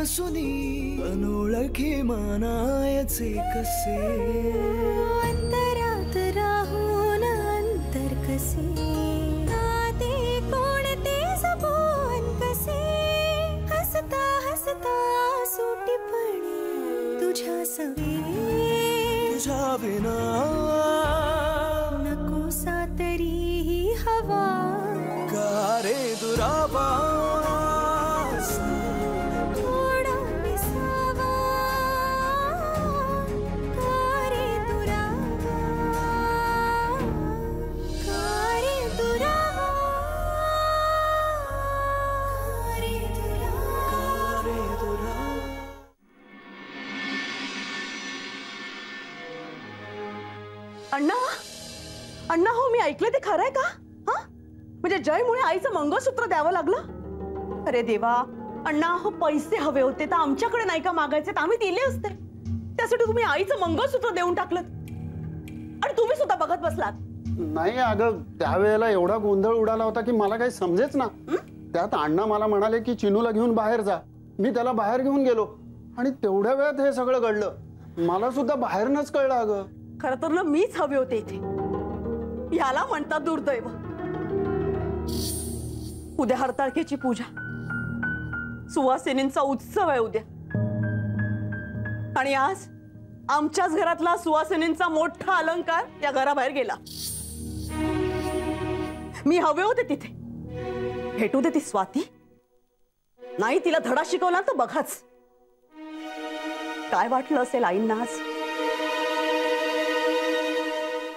नसुनी अनोळखी मानायचे कसे अंतरात राहून अंतर कसे नाते कोणते जपून कसे हसता हसता सुटीपणे तुझ्या सवे तुझ्या विना नकोसा तरीही हवा का रे दुरावा थोडा विसावा का रे दुरावा का रे दुरावा का रे दुरावा अण्णा अण्णा हो मी ऐकले ते खरंय का? हा म्हणजे जयमुळे आईचं मंगळसूत्र द्यावं लागलं? अरे देवा अण्णा हो पैसे हवे होते तर आमच्याकडे नाही का मागायचे तर आम्ही दिले असते त्यासाठी तुम्ही आईचं मंगळसूत्र देऊन टाकलं आणि तुम्ही सुद्धा बघत बसलात. नाही अगं त्यावेळेला एवढा गोंधळ उडाला होता की मला काही समजेच ना. त्यात अण्णा मला म्हणाले की चिनूला घेऊन बाहेर जा. मी त्याला बाहेर घेऊन गेलो आणि तेवढ्या वेळात हे सगळं घडलं. मला सुद्धा बाहेरनच कळलं अगं. खरं तर ना मीच हवे होते इथे. याला म्हणतात दुर्दैव. उद्या हरताळकेची पूजा सुवासिनींचा उत्सव आहे उद्या आणि आज आमच्याच घरातला सुवासिनींचा मोठा अलंकार या घराबाहेर गेला. मी हवे होते तिथे. भेटू दे ती स्वाती. नाही तिला धडा शिकवला तर बघाच काय वाटलं असेल आईंना आज.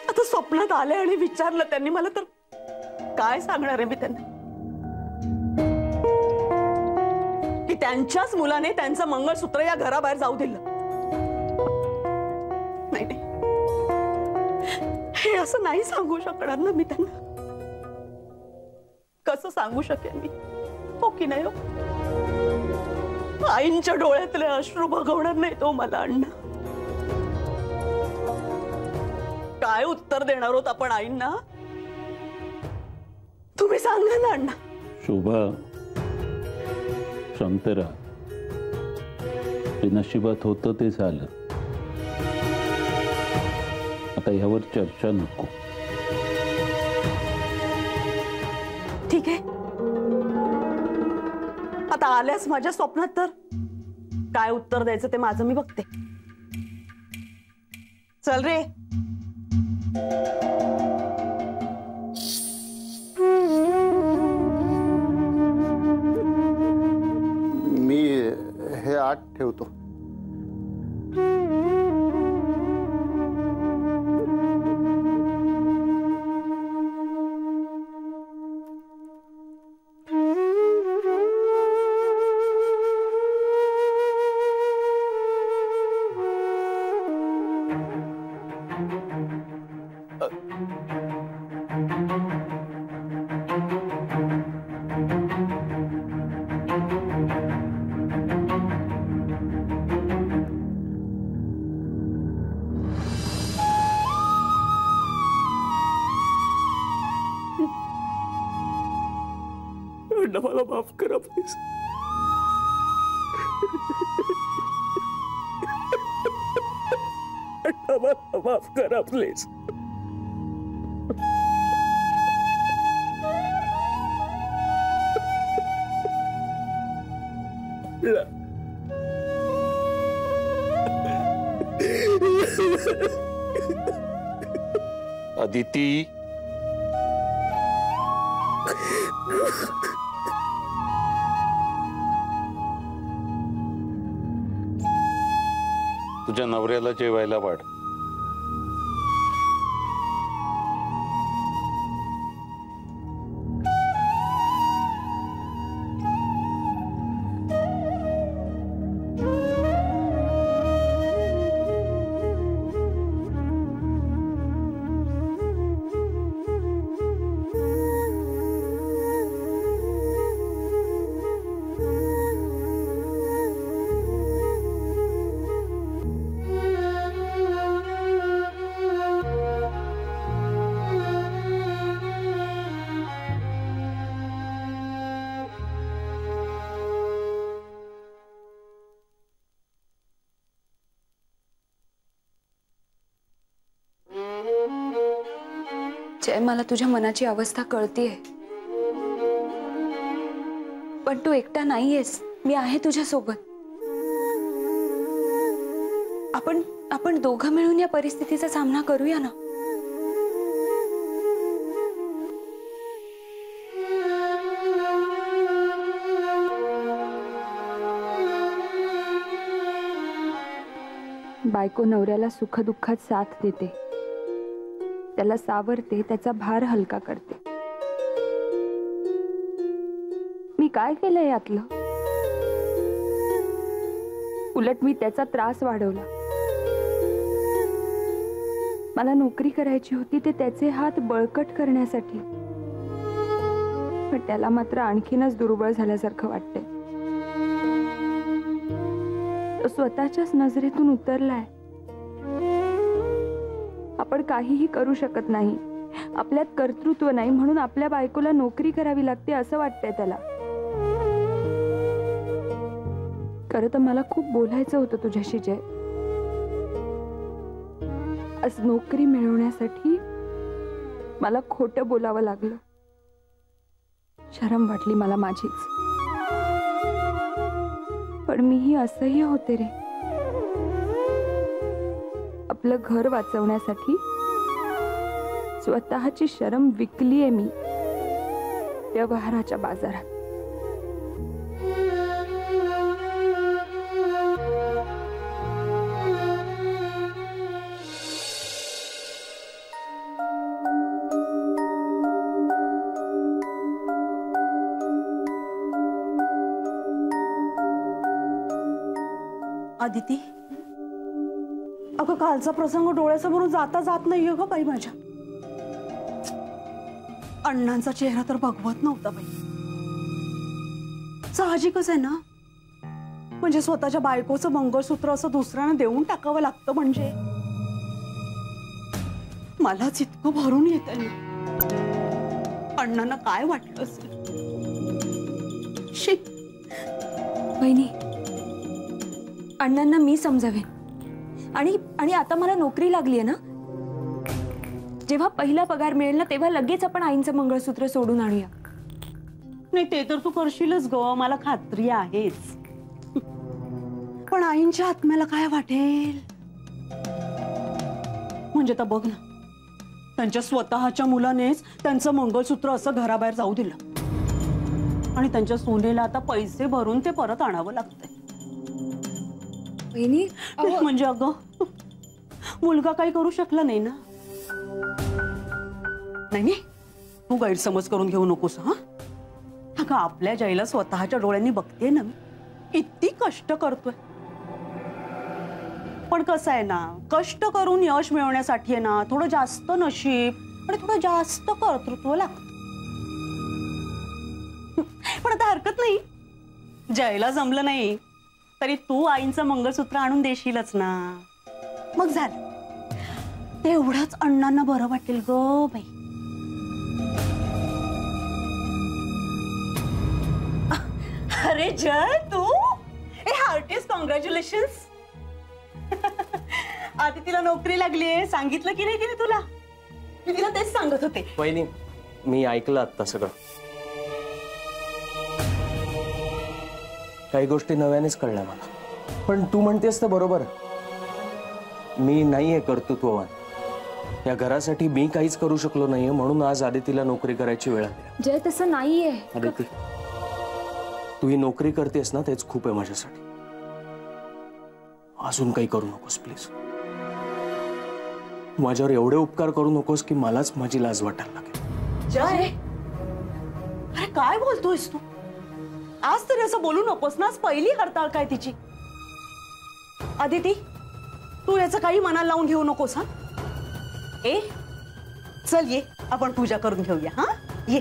आता स्वप्नात आले आणि विचारलं त्यांनी मला तर काय सांगणार आहे मी त्यांना की त्यांच्याच मुलाने त्यांचं मंगळसूत्र या घराबाहेर जाऊ दिलं. नाही नाही हे असं नाही सांगू शकणार ना मी त्यांना. कसं सांगू शकेन मी? हो की नाही? हो आईंच्या डोळ्यातले अश्रू बघवणार नाही तो मला अण्णा. काय उत्तर देणार होत आपण आईंना? तुम्ही सांगा ना अण्णा. शोभा शांत राहा. ते नशिबात होतं ते झालं. आता यावर चर्चा नको. ठीक आहे. आता आल्यास माझ्या स्वप्नात तर काय उत्तर द्यायचं ते माझं मी बघते. चल रे. मी हे आत ठेवतो. मला माफ करा प्लीज. मला माफ करा प्लीज. अदिती तुझ्या नवऱ्याला जेवायला वाढ. जय, मला तुझ्या मनाची अवस्था कळतीये, पण तू एकटा नाहीयेस. मी आहे तुझ्या सोबत. आपण दोघं मिळून या परिस्थितीचा सामना करूया ना. बायको नवऱ्याला सुखदुःखात साथ देते, त्याला सावरते, त्याचा भार हलका करते. मी काय केलंय यातलं? उलट मी त्याचा त्रास वाढवला. मला नोकरी करायची होती ते त्याचे हात बळकट करण्यासाठी, पण त्याला मात्र आणखीनच दुर्बळ झाल्यासारखं वाटतंय. तो स्वतःच्याच नजरेतून उतरलाय. आपण काहीही करू शकत नाही, आपल्यात कर्तृत्व नाही, म्हणून आपल्या बायकोला नोकरी करावी लागते असं वाटतंय त्याला. खरं तर मला खूप बोलायचं होतं तुझ्याशी जय. आज नोकरी मिळवण्यासाठी मला खोटं बोलावं लागलं. शरम वाटली मला माझीच. पण मीही असह्य होते रे. आपलं घर वाचवण्यासाठी स्वतःची शरम विकलीये मी व्यवहाराच्या बाजारात. आदिती, अगं कालचा प्रसंग डोळ्यासमोरून जाता जात नाहीये ग बाई माझ्या. अण्णांचा चेहरा तर बघवत नव्हता बाई. साहजिकच आहे ना, म्हणजे स्वतःच्या बायकोचं मंगळसूत्र असं दुसऱ्यांना देऊन टाकावं लागतं म्हणजे. मलाच इतकं भरून येत आहे. अण्णांना काय वाटलं असेल. शी. बहिणी, अण्णांना मी समजावेन. आणि आता मला नोकरी लागली आहे ना, जेव्हा पहिला पगार मिळेल ना तेव्हा लगेच आपण आईंचं मंगळसूत्र सोडून आणूया. नाही ते तर तू करशीलच ग, मला खात्री आहेच. पण आईंच्या आत्म्याला काय वाटेल. म्हणजे तर बघ ना, त्यांच्या स्वतःच्या मुलानेच त्यांचं मंगळसूत्र असं घराबाहेर जाऊ दिलं, आणि त्यांच्या सोनेला आता पैसे भरून ते परत आणावं लागतंय. बहिणी, म्हणजे अगं मुलगा काही करू शकला नाही ना. नाही तू गैरसमज करून घेऊ नकोस. हा अगं आपल्या जयला स्वतःच्या डोळ्यांनी बघते ना मी, किती कष्ट करतोय. पण कसं आहे ना, कष्ट करून यश मिळवण्यासाठी आहे ना थोडं जास्त नशीब आणि थोडं जास्त कर्तृत्व लागतं. पण आता हरकत नाही, जयला जमलं नाही तरी तू आईंचं मंगळसूत्र आणून देशीलच ना. मग झालं, तेवढंच अण्णांना बरं वाटेल ग बाई. अरे जय, तू हार्टिस्ट कॉंग्रॅच्युलेशन्स. आधी तिला नोकरी लागलीये, सांगितलं की नाही तिने तुला? मी तिला तेच सांगत होते. वहिनी, मी ऐकलं आता सगळं. काही गोष्टी नव्यानेच कळल्या मला. पण तू म्हणतेस तर बरोबर. मी नाहीये कर्तृत्ववान. या घरासाठी मी काहीच करू शकलो नाहीये, म्हणून आज आदितीला नोकरी करायची वेळ आली. जय तसं नाहीये. आदिती, तू ही नोकरी करतेस ना, तेच खूप आहे माझ्यासाठी. अजून काही करू नकोस प्लीज. माझ्यावर एवढे उपकार करू नकोस की मलाच माझी लाज वाटायला लागेल. जय, अरे काय बोलतोयस तू? आज तरी असं बोलू नकोस ना, आज पहिली हरताळ काय तिची. आदिती, तू याचं काही मनाला लावून घेऊ नकोस. हा ए चल ये, आपण पूजा करून घेऊया. हा ये.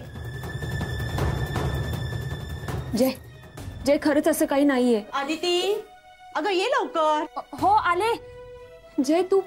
जय, जय खरंच असं काही नाहीये. आदिती, अगं ये लवकर. हो आले. जय तू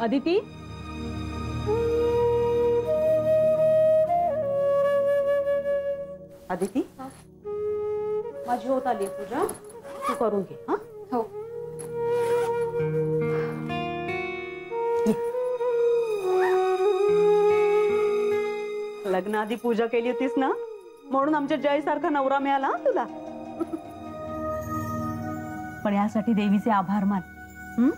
अदिती, अदिती, माझी होत आली पूजा, तू करून घे. हा, हो. लग्नाआधी पूजा केली होतीस ना, म्हणून आमच्या जय सारखा नवरा मिळाला हा तुला. पण यासाठी देवीचे आभार मान. हं?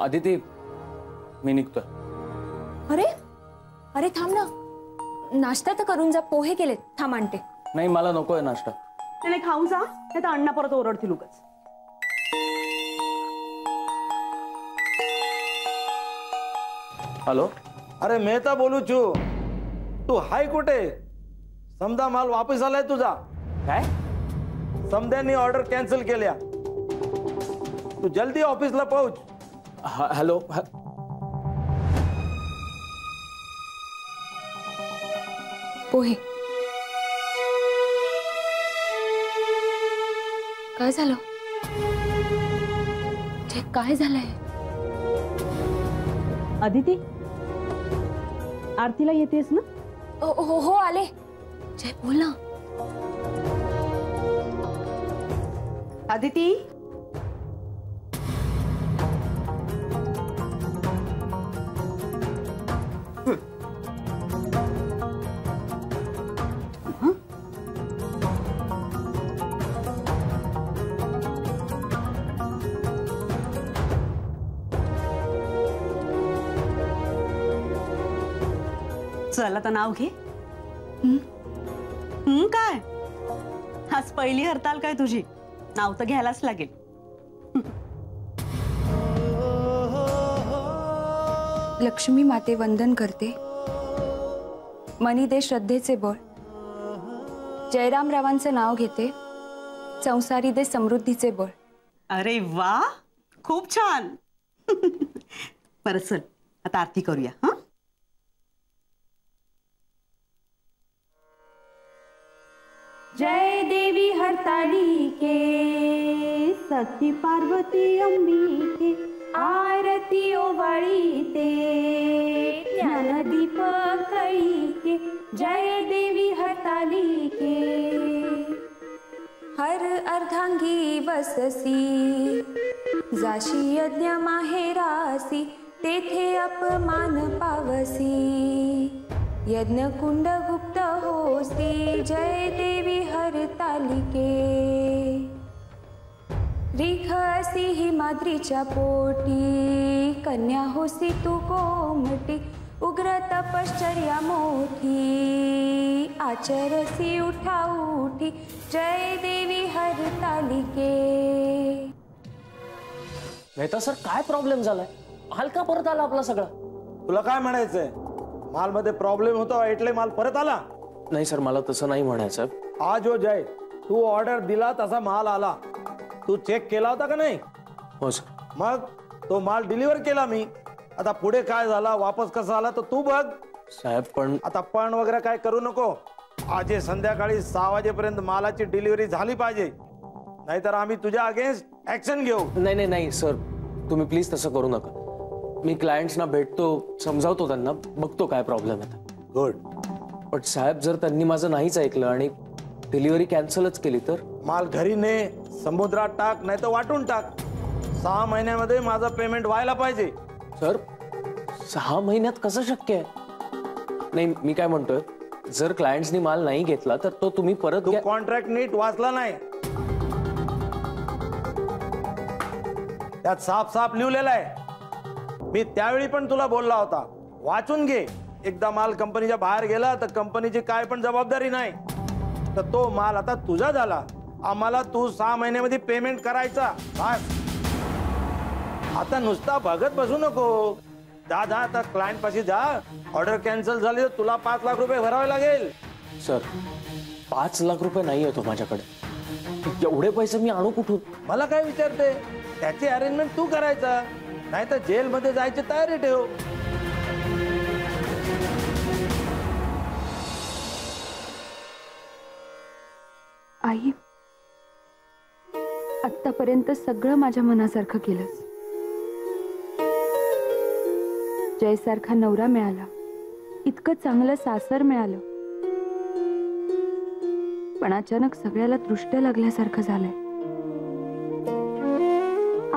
आदिती, मी निघतोय. अरे अरे थांब ना, नाश्ता तर करून जा. पोहे केलेत, थांब आणते. नाही, मला नकोय नाश्ता. त्याने खाऊन जा, नाही तर अण्णा परत ओरडतील उगाच. हॅलो. अरे मेहता बोलू छू. तू हाय कुठे? समजा माल वापस आलाय तुझा. काय? समद्यांनी ऑर्डर कॅन्सल केल्या. तू जल्दी ऑफिसला पोहोच. हॅलो. पोहे. काय झालं? ते काय झालंय? अदिती, आरतीला येतेस ना? हो हो आले. जय बोल ना. अदिती, चल आता नाव घे. काय आज पहिली हरताल काय तुझी? नाव तर घ्यायलाच लागेल. लक्ष्मी माते वंदन करते. मनी दे श्रद्धेचे बळ. जयरामरावांचं नाव घेते. संसारी दे समृद्धीचे बळ. अरे वा, खूप छान. परत चल आता आरती करूया. हा, जय देवी हरतालिके सखी पार्वती अंबिके आरती ओवाळीते ज्ञानदीप कळीके. जय देवी हरतालिके हर अर्धांगी वससी जाशी यज्ञ माहेरासी तेथे अपमान पावसी यज्ञ कुंड गुप्त होसी. जय देवी हरतालिके रिख असी हिमाद्रीच्या पोटी कन्या होसी तू कोमटी उग्र तपश्चर्या मोठी आचरसी उठा उठी. जय देवी हरतालिके. मेहता सर, काय प्रॉब्लेम झालाय? माल का परत आला आपला सगळा? तुला काय म्हणायचंय? माल मध्ये प्रॉब्लेम होता એટલે माल परत आला? नाही सर, मला तसं नाही म्हणायचं. आज हो जय, तू ऑर्डर दिला तसा माल आला. तू चेक केला होता का नाही? हो सर. मग तो माल डिलिव्हर केला मी. आता पुढे काय झाला, वापस कसा आला तर तू बघ. साहेब पण आता पण वगैरे काय करू नको. आज संध्याकाळी 6 वाजेपर्यंत मालाची डिलिव्हरी झाली पाहिजे, नाहीतर आम्ही तुझ्या अगेन्स्ट ऍक्शन घेऊ. नाही नाही नाही सर, तुम्ही प्लीज तसं करू नका. मी क्लायंट्सना भेटतो, समजावतो त्यांना, बघतो काय प्रॉब्लेम आहे. गुड. पण साहेब, जर त्यांनी माझं नाहीच ऐकलं आणि डिलिव्हरी कॅन्सलच केली तर? माल घरी ने, समुद्रात टाक, नाही तर वाटून टाक. 6 महिन्यामध्ये माझं पेमेंट व्हायला पाहिजे. सर, 6 महिन्यात कसं शक्य आहे? नाही, मी काय म्हणतोय, जर क्लायंट्सनी माल नाही घेतला तर तो तुम्ही परत तू घ्या. कॉन्ट्रॅक्ट नीट वाचला नाही. त्यात साफ साफ लिहिलेलं आहे. मी त्यावेळी पण तुला बोलला होता, वाचून घे. एकदा माल कंपनीच्या बाहेर गेला तर कंपनीची काय पण जबाबदारी नाही. तर तो माल आता तुझा झाला. आम्हाला तू 6 महिन्यामध्ये पेमेंट करायचा बस. आता नुसता बघत बसू नको. जा आता क्लायंट पाशी जा. ऑर्डर कॅन्सल झाली तर तुला 5 लाख रुपये भरावे लागेल. सर, 5 लाख रुपये नाही येतो माझ्याकडे. एवढे पैसे मी आणू कुठून? मला काय विचारते? त्याची अरेंजमेंट तू करायचा, नाही तर जेलमध्ये जायची तयारी ठेव. आई, आतापर्यंत सगळं माझ्या मनासारखं केलंस. जयसारखा नवरा मिळाला, इतकं चांगलं सासर मिळालं, पण अचानक सगळ्याला दृष्ट लागल्यासारखं झालंय.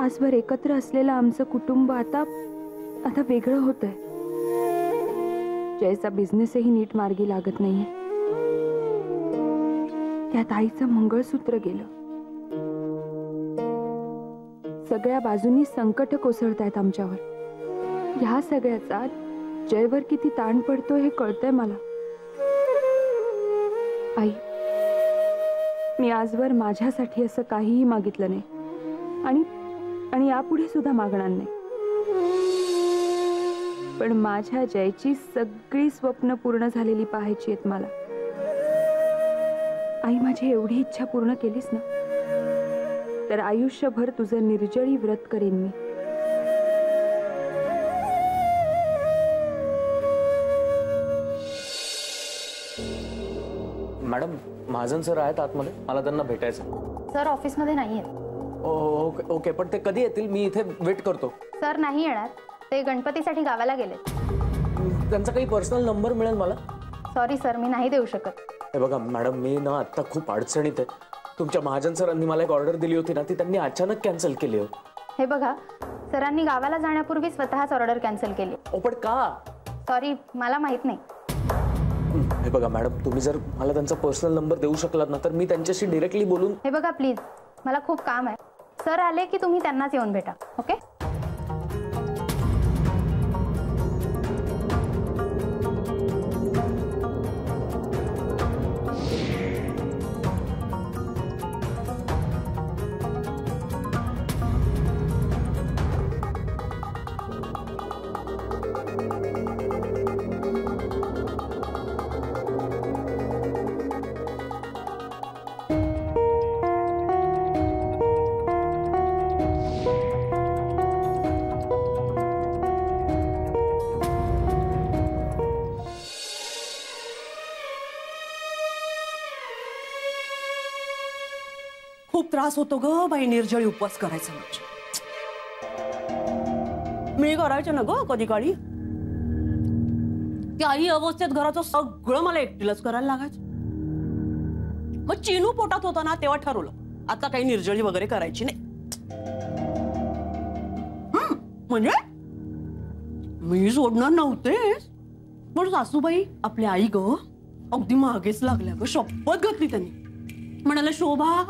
आजवर एकत्र असलेलं आमचं कुटुंब आता वेगळं होतंय. जयचा बिझनेसही नीट मार्गी लागत नाहीये. त्यात आईचं मंगळसूत्र गेलं. सगळ्या बाजूनी संकट कोसळतायत आमच्यावर. ह्या सगळ्याचा जयवर किती ताण पडतो हे कळतंय मला. आई, मी आजवर माझ्यासाठी असं काहीही मागितलं नाही आणि यापुढे सुद्धा मागणार नाही. पण माझ्या जयची सगळी स्वप्न पूर्ण झालेली पाहायची आहेत मला. आई, माझी एवढी इच्छा पूर्ण केलीस ना, तर आयुष्यभर तुझं निर्जळी व्रत करेन मी. मॅडम, महाजन सर आहेत आतमध्ये, मला त्यांना भेटायचं. सर ऑफिसमध्ये नाही आहेत. ओके ओके, पण ते कधी येतील? मी इथे वेट करतो. सर नाही येणार, ते गणपतीसाठी गावाला गेले. त्यांचा काही पर्सनल नंबर मिळेल मला? सॉरी सर, मी नाही देऊ शकत. हे बघा मॅडम, मी ना आत्ता खूप अडचणीत आहे. तुमच्या महाजन सरांनी मला एक ऑर्डर दिली होती ना, ती त्यांनी अचानक कॅन्सल केली हो. हे बघा, सरांनी गावाला जाण्यापूर्वी स्वतःच ऑर्डर कॅन्सल केली. पण का? सॉरी, मला माहित नाही. हे बघा मॅडम, तुम्ही जर मला त्यांचा पर्सनल नंबर देऊ शकलात ना, तर मी त्यांच्याशी डायरेक्टली बोलून. हे बघा प्लीज, मला खूप काम आहे. सर आले की तुम्ही त्यांनाच येऊन भेटा. ओके? खूप त्रास होतो ग बाई निर्जळी उपवास करायचा म्हणजे. मी करायचे ना ग कधी काळी. त्याही अवस्थेत घराचं सगळं मला एकटीलाच करायला लागायचं. मग चिनू पोटात होता ना, तेव्हा ठरवलं आता काही निर्जळी वगैरे करायची नाही. म्हणजे मी सोडणार नव्हते, पण सासूबाई आपली आई ग अगदी मागेच लागल्या ग. शपथ घातली त्यांनी. म्हणाले, शोभा,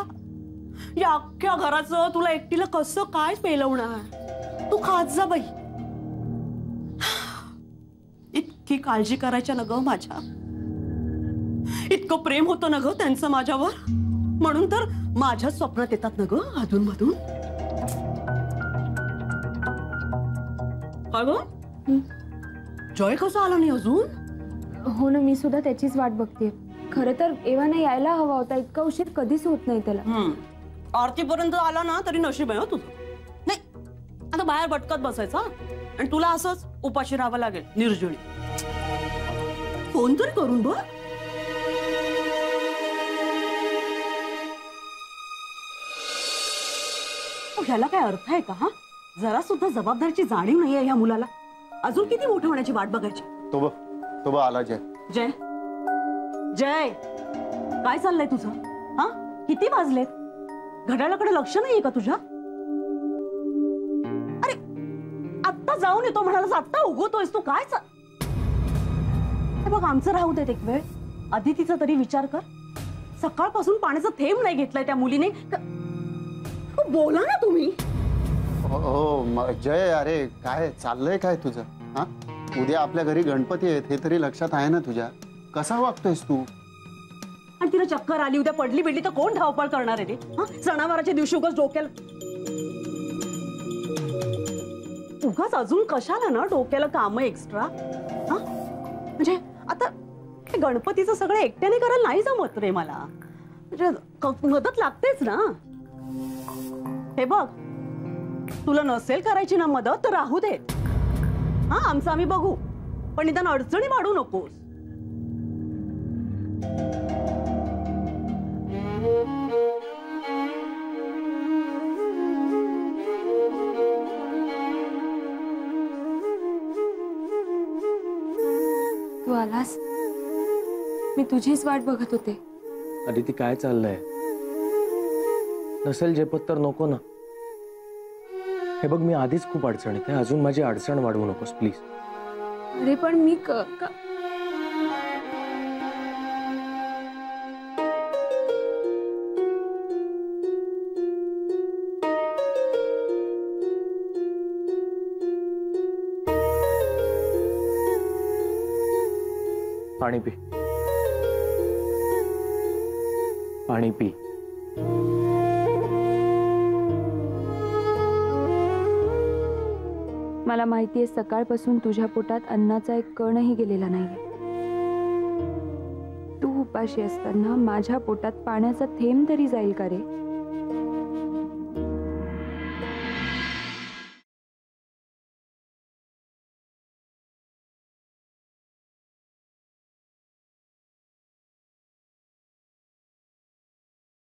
या अख्ख्या घराचं तुला एकटीला कसं काय पेलवणार, तू खात जा बाई. इतकी काळजी करायच्या ना ग माझ्या, इतकं प्रेम होतं ना ग त्यांचं माझ्यावर, म्हणून तर माझ्या स्वप्नात येतात ना ग अधून मधून. काय ग, जय कसं आला नाही अजून? हो ना, मी सुद्धा त्याचीच वाट बघते. खरं तर एव्हाना यायला हवा होता. इतका उशीर कधीच होत नाही त्याला. आरतीपर्यंत आला ना तरी नशीब आहे तुझं. नाही आता बाहेर भटकत बसायचा आणि तुला असंच उपाशी राहावं लागेल निर्जळी. फोन तरी करून बघ. ह्याला काय अर्थ आहे का? हा, जरा सुद्धा जबाबदारीची जाणीव नाहीये ह्या मुलाला. अजून किती मोठं होण्याची वाट बघायची? तो बघ आला जय. जय, जय, काय चाललंय तुझं? हा, किती वाजलेत? घड्याळाकडे लक्ष नाहीये का तुझ्या? अरे आत्ता जाऊन येतो म्हणालास, आत्ता उगवतोयस तू. काय बघ, आमचं राहू देत एक वेळ. अदितीचा तरी विचार कर. सकाळपासून पाण्याचा थेंब नाही घेतलाय त्या मुलीने. बोला ना तुम्ही. हो जय, अरे काय चाललंय काय तुझं? हा, उद्या आपल्या घरी गणपती आहेत हे तरी लक्षात आहे ना तुझ्या? कसा वागतोयस तू? आणि तिला चक्कर आली, उद्या पडली बिडली तर कोण धावपळ करणार आहे ते? हा, सणावाराच्या दिवशी उगाच डोक्याला उगाच अजून कशाला ना डोक्याला काम एक्स्ट्रा. हा, म्हणजे आता गणपतीचं सगळं एकट्याने करायला नाही जमत रे मला. म्हणजे मदत लागतेच ना. हे बघ, तुला नसेल करायची ना मदत तर राहू दे. हा, आमचं आम्ही बघू, पण निदान अडचणी वाढू नकोस. तू आलास. मी तुझीच वाट बघत होते. अदिती काय चाललंय? नसेल झेपत तर नको ना. हे बघ मी आधीच खूप अडचणीत आहे, अजून माझी अडचण वाढवू नकोस प्लीज. अरे पण मी पाणी पी. पाणी पी. मला माहितीये सकाळपासून तुझ्या पोटात अन्नाचा एक कणही गेलेला नाहीये. तू उपाशी असताना माझ्या पोटात पाण्याचा थेंब तरी जाईल का रे?